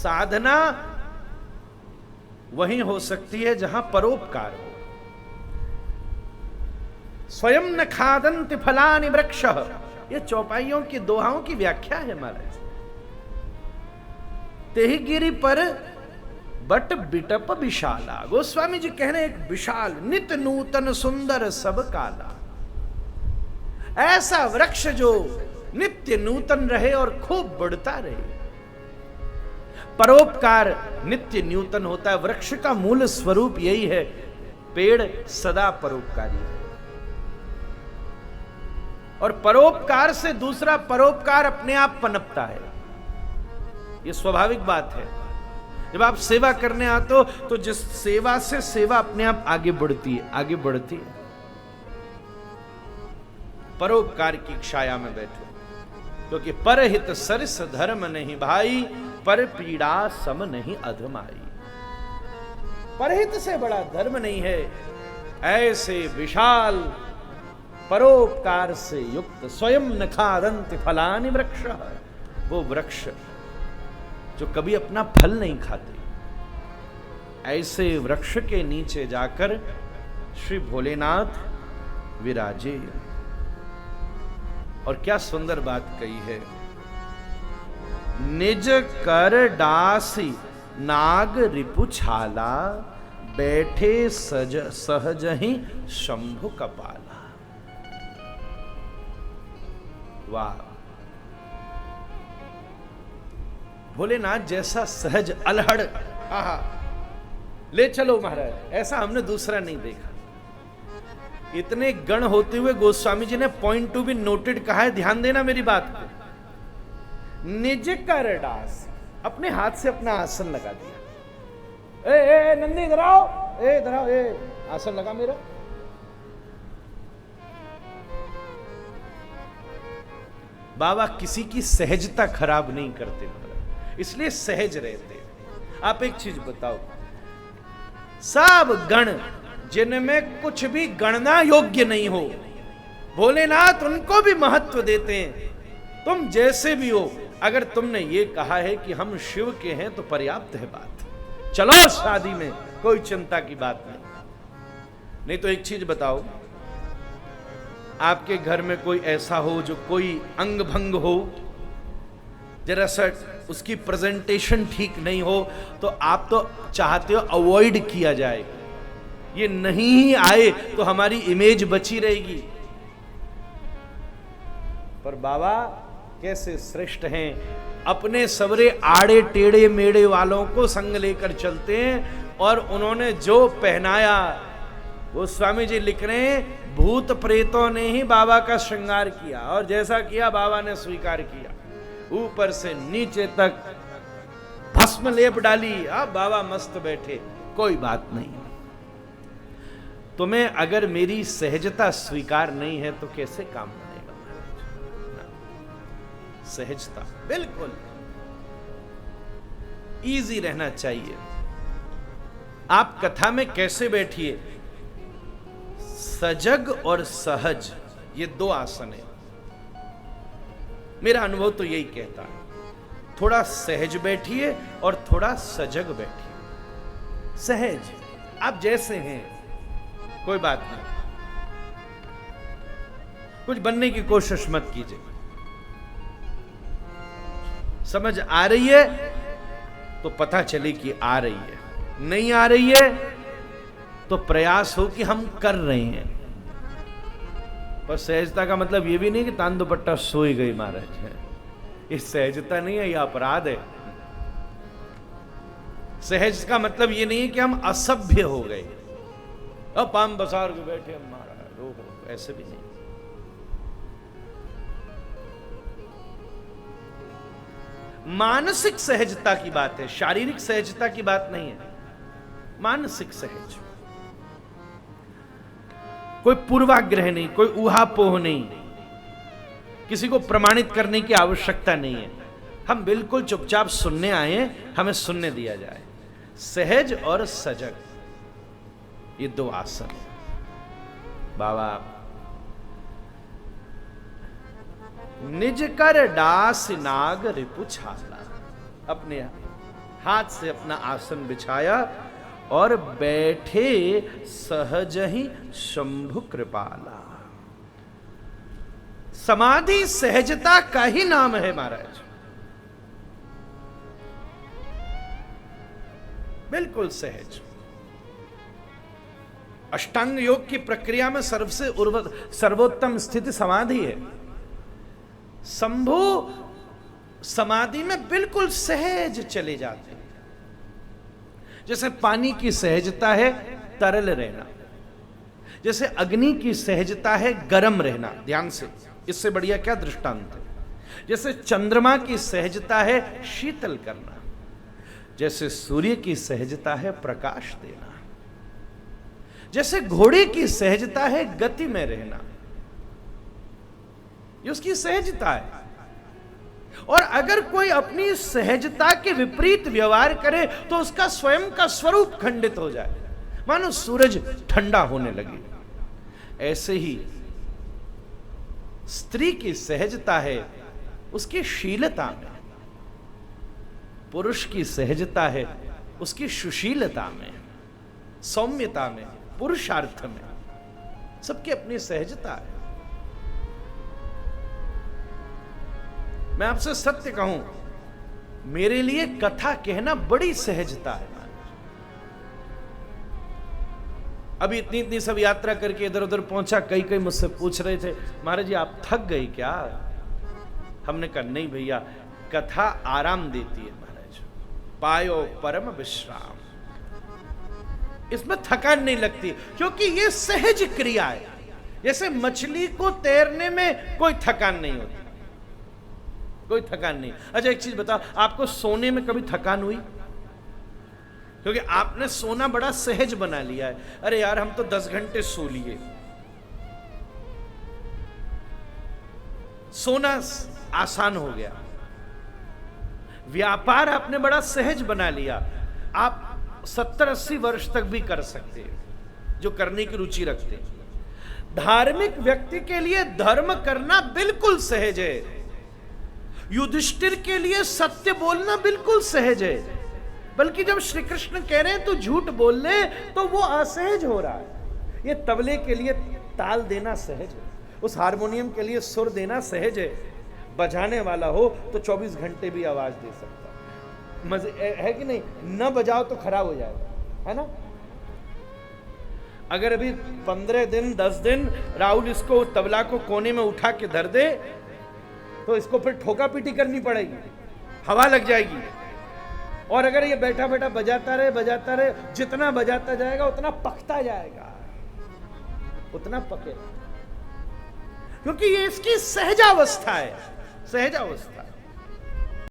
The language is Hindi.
साधना वहीं हो सकती है जहां परोपकार हो। स्वयं न खादंत फलानि वृक्ष, ये चौपाइयों की दोहाओं की व्याख्या है महाराज। तेहि गिरि पर बट बिटप विशाला, गोस्वामी जी कह रहे हैं एक विशाल नित नूतन सुंदर सब काला, ऐसा वृक्ष जो नित्य नूतन रहे और खूब बढ़ता रहे। परोपकार नित्य नूतन होता है, वृक्ष का मूल स्वरूप यही है, पेड़ सदा परोपकारी है। और परोपकार से दूसरा परोपकार अपने आप पनपता है, यह स्वाभाविक बात है। जब आप सेवा करने आते हो तो जिस सेवा से सेवा अपने आप आगे बढ़ती है, आगे बढ़ती है। परोपकार की छाया में बैठो, क्योंकि परहित सरिस धर्म नहीं भाई, पर पीड़ा सम नहीं अधमाई। परहित से बड़ा धर्म नहीं है, ऐसे विशाल परोपकार से युक्त स्वयं न खादंत फलानि वृक्ष, वो वृक्ष जो कभी अपना फल नहीं खाते, ऐसे वृक्ष के नीचे जाकर श्री भोलेनाथ विराजे। और क्या सुंदर बात कही है, निज कर डासी नाग रिपु छाला, बैठे सज सहज ही शंभु कपाला। वाह, भोलेनाथ जैसा सहज अलहड़, आहा, ले चलो महाराज, ऐसा हमने दूसरा नहीं देखा। इतने गण होते हुए गोस्वामी जी ने पॉइंट टू बी नोटेड कहा है, ध्यान देना मेरी बात को। निज कर डास, अपने हाथ से अपना आसन लगा दिया। ए नंदी इधर आओ, इधर आओ, आसन लगा मेरा। बाबा किसी की सहजता खराब नहीं करते, इसलिए सहज रहते। आप एक चीज बताओ, सब गण जिनमें कुछ भी गणना योग्य नहीं हो, भोलेनाथ उनको भी महत्व देते हैं। तुम जैसे भी हो, अगर तुमने ये कहा है कि हम शिव के हैं तो पर्याप्त है बात, चलो शादी में, कोई चिंता की बात नहीं। नहीं तो एक चीज बताओ, आपके घर में कोई ऐसा हो जो कोई अंग भंग हो, जरा सा उसकी प्रेजेंटेशन ठीक नहीं हो, तो आप तो चाहते हो अवॉइड किया जाए, ये नहीं ही आए तो हमारी इमेज बची रहेगी। पर बाबा कैसे श्रेष्ठ हैं, अपने सबरे आड़े टेढ़े मेढ़े वालों को संग लेकर चलते हैं। और उन्होंने जो पहनाया, वो स्वामी जी लिख रहे हैं, भूत प्रेतों ने ही बाबा का श्रृंगार किया, और जैसा किया बाबा ने स्वीकार किया। ऊपर से नीचे तक भस्म लेप डाली, अब बाबा मस्त बैठे, कोई बात नहीं। तुम्हें अगर मेरी सहजता स्वीकार नहीं है तो कैसे काम बनेगा महाराज? सहजता बिल्कुल इजी रहना चाहिए। आप कथा में कैसे बैठिए, सजग और सहज, ये दो आसन है। मेरा अनुभव तो यही कहता है, थोड़ा सहज बैठिए और थोड़ा सजग बैठिए। सहज आप जैसे हैं, कोई बात नहीं, कुछ बनने की कोशिश मत कीजिए। समझ आ रही है तो पता चले कि आ रही है, नहीं आ रही है तो प्रयास हो कि हम कर रहे हैं। पर सहजता का मतलब ये भी नहीं कि तान दुपट्टा सोई गई महाराज है, ये सहजता नहीं है, ये अपराध है। सहज का मतलब ये नहीं है कि हम असभ्य हो गए, अब पाम बसार के बैठे हम महाराज, रो, ऐसे भी नहीं। मानसिक सहजता की बात है, शारीरिक सहजता की बात नहीं है। मानसिक सहज, कोई पूर्वाग्रह नहीं, कोई ऊहापोह नहीं, किसी को प्रमाणित करने की आवश्यकता नहीं है। हम बिल्कुल चुपचाप सुनने आए हैं, हमें सुनने दिया जाए। सहज और सजग, ये दो आसन है। बाबा निज कर डास नाग रिपु छाला, अपने हाथ से अपना आसन बिछाया और बैठे सहज ही शंभु कृपाला। समाधि सहजता का ही नाम है महाराज, बिल्कुल सहज। अष्टांग योग की प्रक्रिया में सबसे सर्वोत्तम स्थिति समाधि है। शंभु समाधि में बिल्कुल सहज चले जाते हैं, जैसे पानी की सहजता है तरल रहना, जैसे अग्नि की सहजता है गर्म रहना। ध्यान से, इससे बढ़िया क्या दृष्टांत है। जैसे चंद्रमा की सहजता है शीतल करना, जैसे सूर्य की सहजता है प्रकाश देना, जैसे घोड़े की सहजता है गति में रहना, ये उसकी सहजता है। और अगर कोई अपनी सहजता के विपरीत व्यवहार करे तो उसका स्वयं का स्वरूप खंडित हो जाए, मानो सूरज ठंडा होने लगे। ऐसे ही स्त्री की सहजता है उसकी शीलता में, पुरुष की सहजता है उसकी सुशीलता में, सौम्यता में, पुरुषार्थ में। सबकी अपनी सहजता है। मैं आपसे सत्य कहूं, मेरे लिए कथा कहना बड़ी सहजता है। अभी इतनी सब यात्रा करके इधर उधर पहुंचा, कई कई मुझसे पूछ रहे थे महाराज जी आप थक गए क्या? हमने कहा नहीं भैया, कथा आराम देती है महाराज, पायो परम विश्राम। इसमें थकान नहीं लगती, क्योंकि ये सहज क्रिया है। जैसे मछली को तैरने में कोई थकान नहीं होती, कोई थकान नहीं। अच्छा एक चीज बताओ, आपको सोने में कभी थकान हुई? क्योंकि आपने सोना बड़ा सहज बना लिया है। अरे यार हम तो 10 घंटे सो लिए। सोना आसान हो गया। व्यापार आपने बड़ा सहज बना लिया। आप 70-80 वर्ष तक भी कर सकते हैं जो करने की रुचि रखते हैं। धार्मिक व्यक्ति के लिए धर्म करना बिल्कुल सहज है। युधिष्ठिर के लिए सत्य बोलना बिल्कुल सहज है। बल्कि जब श्री कृष्ण कह रहे हैं तू झूठ बोल ले तो वो असहज हो रहा है। ये तबले के लिए ताल देना सहज है, उस हारमोनियम के लिए सुर देना सहज है। बजाने वाला हो तो 24 घंटे भी आवाज दे सकता है। मजे है कि नहीं? न बजाओ तो खराब हो जाएगा, है ना? अगर अभी 15 दिन 10 दिन राहुल इसको तबला को कोने में उठा के धर दे तो इसको फिर ठोका पीटी करनी पड़ेगी, हवा लग जाएगी। और अगर ये बैठा बैठा बजाता रहे, जितना बजाता जाएगा उतना पकता जाएगा, उतना पकेगा, क्योंकि ये इसकी सहजावस्था है। सहजावस्था